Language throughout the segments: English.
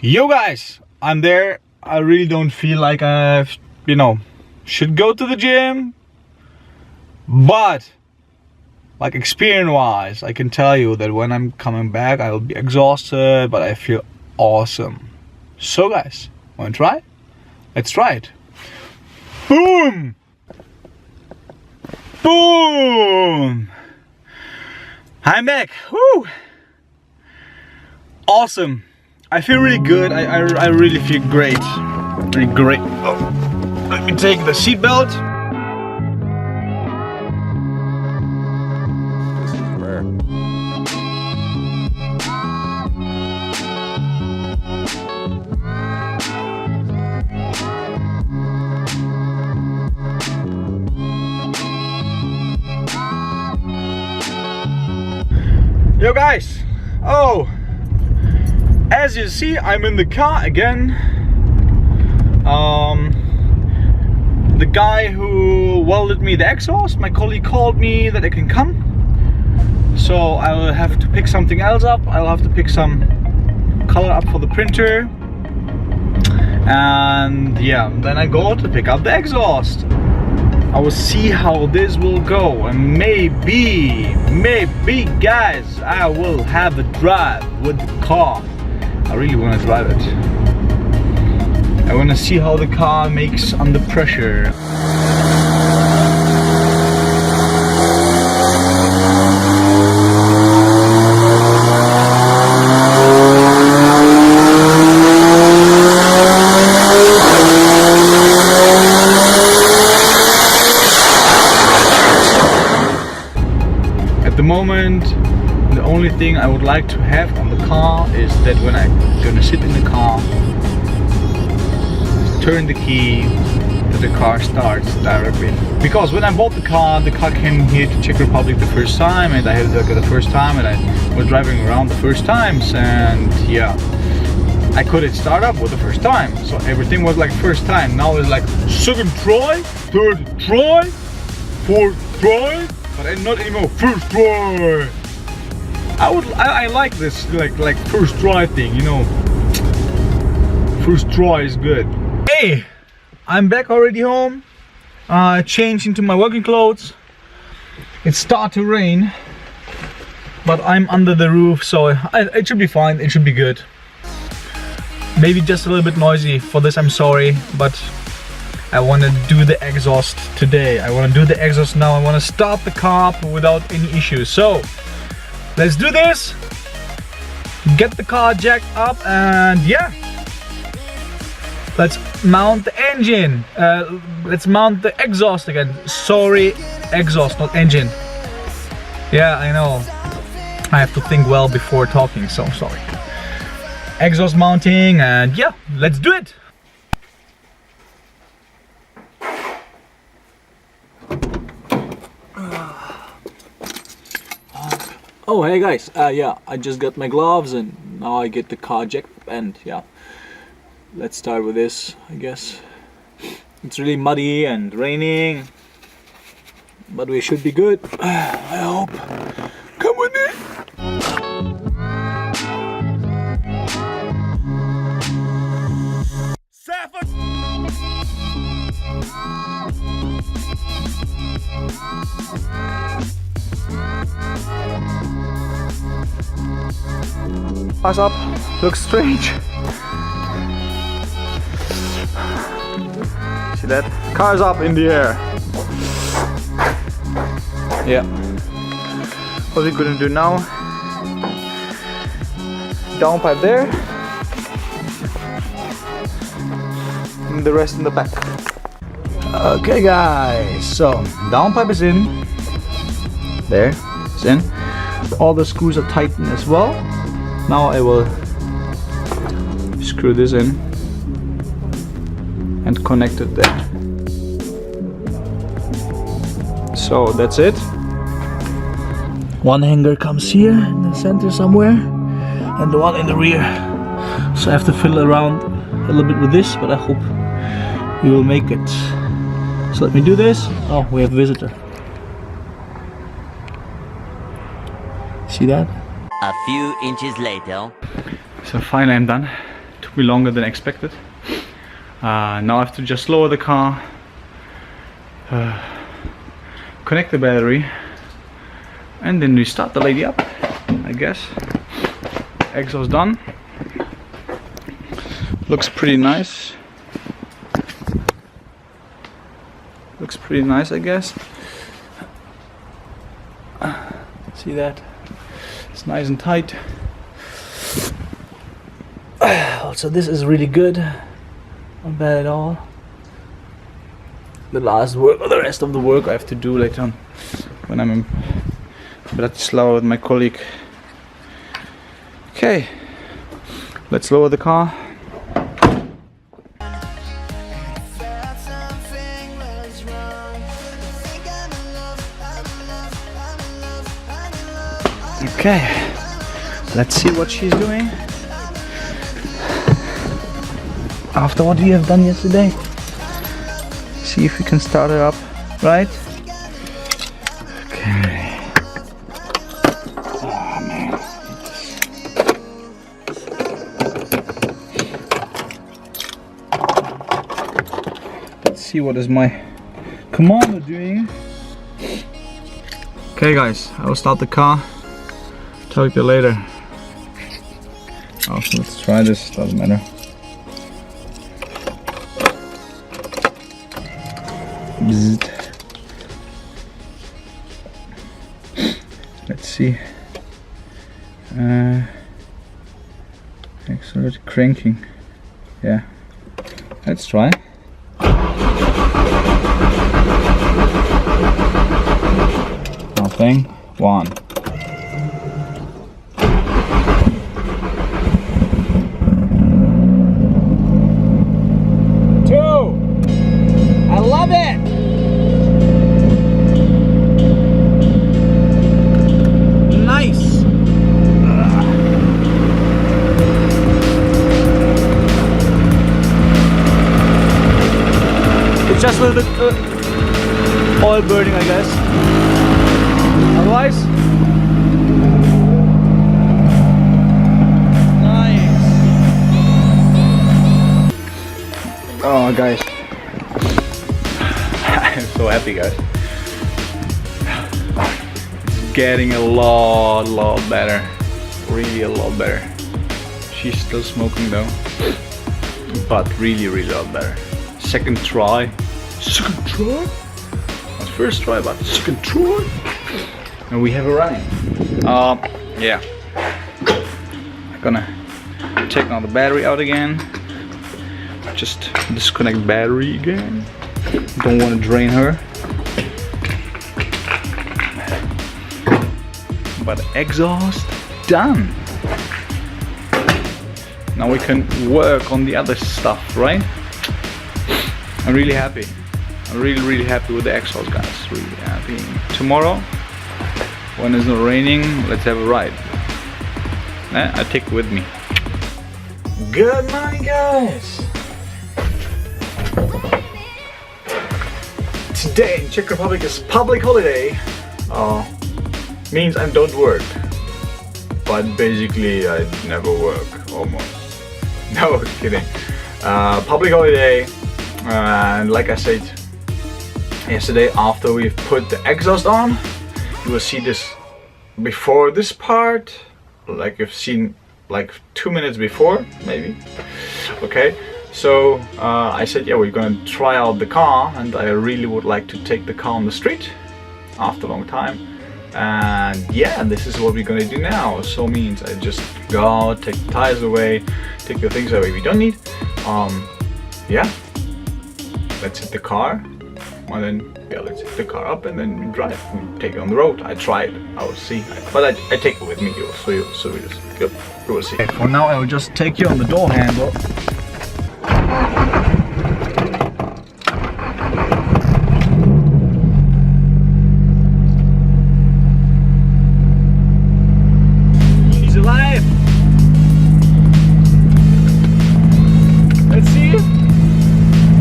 Yo guys, I'm there. I really don't feel like I, should go to the gym. But, like experience-wise, I can tell you that when I'm coming back, I will be exhausted, but I feel awesome. So guys, wanna try? Let's try it. Boom! Boom! I'm back. Woo! Awesome. I feel really good. I really feel great. Really great. Oh, let me take the seatbelt. This is rare. Yo guys. Oh. As you see, I'm in the car again. The guy who welded me the exhaust, my colleague called me that I can come. So I will have to pick something else up. I'll have to pick some color up for the printer. And yeah, then I go to pick up the exhaust. I will see how this will go, and maybe guys, I will have a drive with the car. I really want to drive it. I want to see how the car makes under pressure. At the moment, the only thing I would like to have on the car is that when I'm gonna sit in the car, turn the key, that the car starts directly. Because when I bought the car came here to Czech Republic the first time, and I had it the first time, and I was driving around the first times, and yeah, I couldn't start up with the first time. So everything was like first time. Now it's like second try, third try, fourth try, but not anymore first try. I like this like first try thing, you know. First try is good. Hey, I'm back already home. Changed into my working clothes. It started to rain, but I'm under the roof, so it should be fine. It should be good. Maybe just a little bit noisy. For this, I'm sorry, but I want to do the exhaust today. I want to do the exhaust now. I want to start the car up without any issues. So let's do this. Get the car jacked up, and yeah, let's mount the engine. Let's mount the exhaust again. Sorry, exhaust, not engine. Yeah, I know. I have to think well before talking, so sorry. Exhaust mounting, and yeah, let's do it. Oh, hey guys, yeah, I just got my gloves and now I get the car jacked, and yeah, let's start with this, I guess. It's really muddy and raining, but we should be good, I hope. Come with me! Pass up, looks strange. See that? Car's up in the air. Yeah. What we're gonna do now? Downpipe there. And the rest in the back. Okay guys, so downpipe is in. There, it's in. All the screws are tightened as well. Now I will screw this in and connect it there. So that's it. One hanger comes here in the center somewhere, and the one in the rear. So I have to fiddle around a little bit with this, but I hope we will make it. So let me do this. Oh, we have a visitor. See that? A few inches later. So finally I'm done. Took be longer than expected. Now I have to just lower the car, connect the battery, and then we start the lady up, I guess. Exhaust done. Looks pretty nice. Looks pretty nice, I guess. See that? It's nice and tight. Also, this is really good. Not bad at all. The rest of the work I have to do later on when I'm in Bratislava with my colleague. Okay, let's lower the car. Okay, let's see what she's doing after what we have done yesterday. See if we can start her up, right? Okay. Oh man. Let's see what is my commander doing. Okay guys, I will start the car. Talk to you later. Oh, let's try this, doesn't matter. Bzzzt. Let's see. Accelerate cranking. Yeah. Let's try. Nothing. 1. 2. I love it. Nice. It's just a little bit oil burning, I guess. Otherwise, nice. Oh, guys, I'm so happy, guys. It's getting a lot better. Really a lot better. She's still smoking though, but really a lot better. Second try. Not first try, but second try. And we have a running. Yeah. I'm gonna take now the battery out again. Just disconnect battery again. Don't want to drain her. But exhaust done. Now we can work on the other stuff, right? I'm really happy. I'm really happy with the exhaust, guys. Really happy. Tomorrow, when it's not raining, let's have a ride. I take it with me. Good morning, guys. Today in Czech Republic is public holiday. Means I don't work. But basically I never work, almost. No, kidding. Public holiday. And like I said yesterday, after we've put the exhaust on, you will see this before this part, like you've seen like 2 minutes before, maybe. Okay, so I said, yeah, we're gonna try out the car, and I really would like to take the car on the street after a long time. And yeah, this is what we're gonna do now. So means I just go out, take the tires away, take the things away we don't need. Yeah, let's hit the car, and then yeah, let's hit the car up and then we drive and take it on the road. I tried, I will see, but I take it with me. You will see. Okay, for now I will just take you on the door handle. She's alive. Let's see.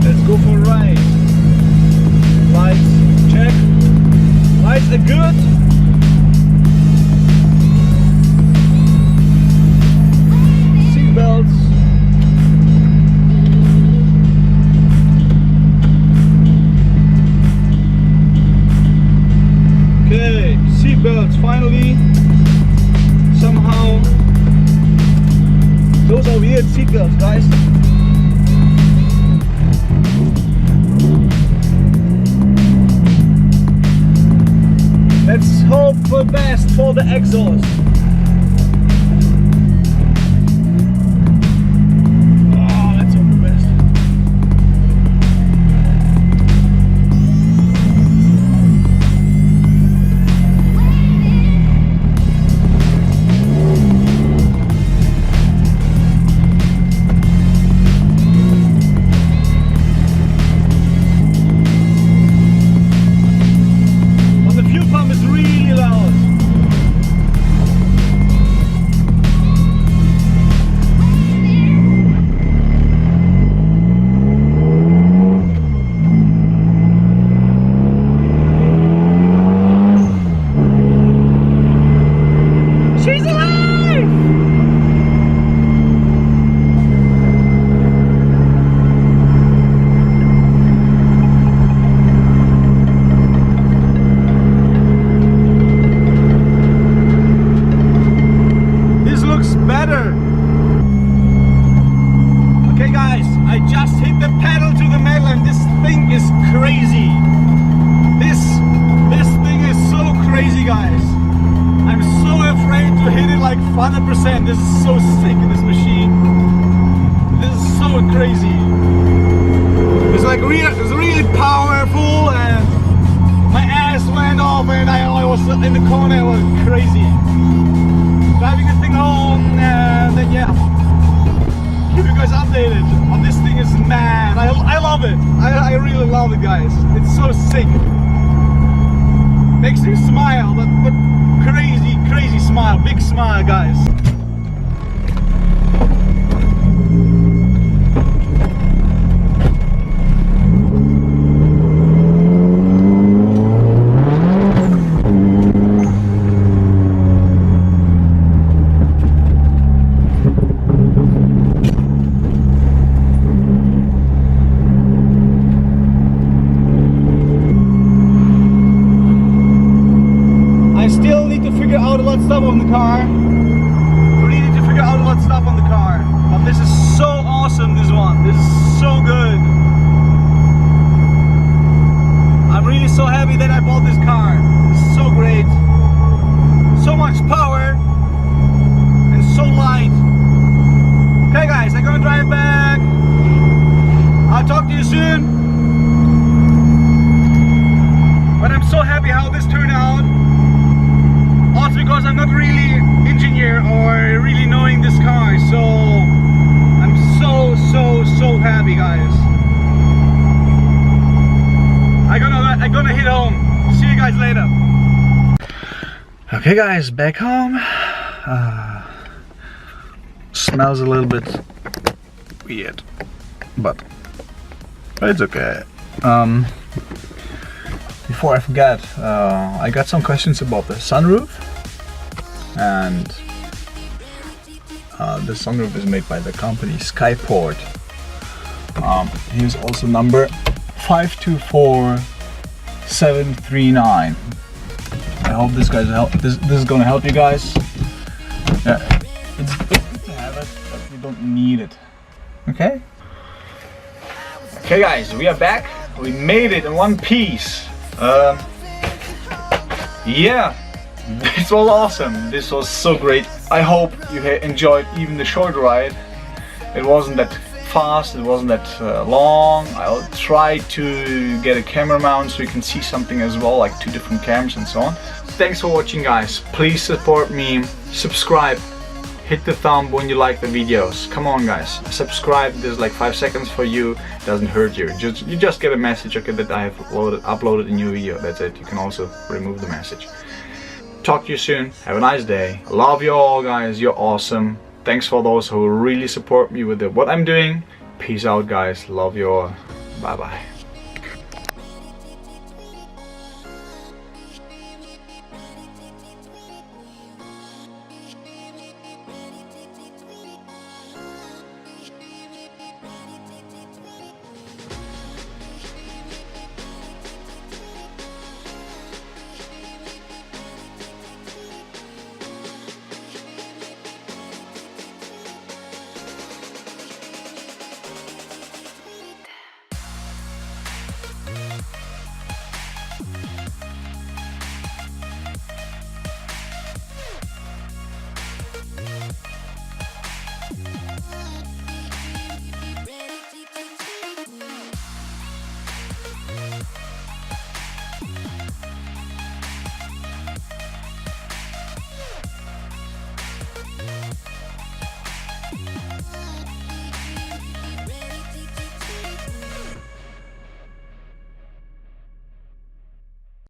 Let's go for a ride. Lights, check. Lights are good. Seat belts, finally, somehow. Those are weird seatbelts, guys. Let's hope for the best for the exhaust. Oh, let's hope for the best. This is so sick in this machine. This is so crazy. It's like it's really powerful, and my ass went off, and I was in the corner. It was crazy. Driving the thing home, and then yeah, keep you guys updated. Oh, this thing is mad. I love it. I really love it, guys. It's so sick. Makes me smile, but crazy smile, big smile, guys. Stuff on the car. We need to figure out a lot of stuff on the car. But this is so awesome, this one. This is so good. I'm really so happy that I bought this car. It's so great. So much power and so light. Okay guys, I'm gonna drive back. I'll talk to you soon. But I'm so happy how this turned out. Also because I'm not really engineer or really knowing this car, so I'm so happy, guys. I'm gonna hit home. See you guys later. Okay guys, back home. Smells a little bit weird, but it's okay. Before I forget, I got some questions about the sunroof, and the sunroof is made by the company Skyport. Here's also number 524739. I hope this guys this is gonna help you guys. Yeah, it's good to have it, but you don't need it. Okay. Okay guys, we are back. We made it in one piece. Yeah, this was awesome. This was so great. I hope you enjoyed even the short ride. It wasn't that fast, it wasn't that long. I'll try to get a camera mount so you can see something as well, like 2 different cameras and so on. Thanks for watching, guys. Please support me, subscribe, hit the thumb when you like the videos. Come on guys, subscribe. There's like 5 seconds for you. It doesn't hurt you. You just get a message, okay, that I have uploaded a new video. That's it. You can also remove the message. Talk to you soon. Have a nice day. I love you all, guys. You're awesome. Thanks for those who really support me with what I'm doing. Peace out, guys. Love you all. Bye bye.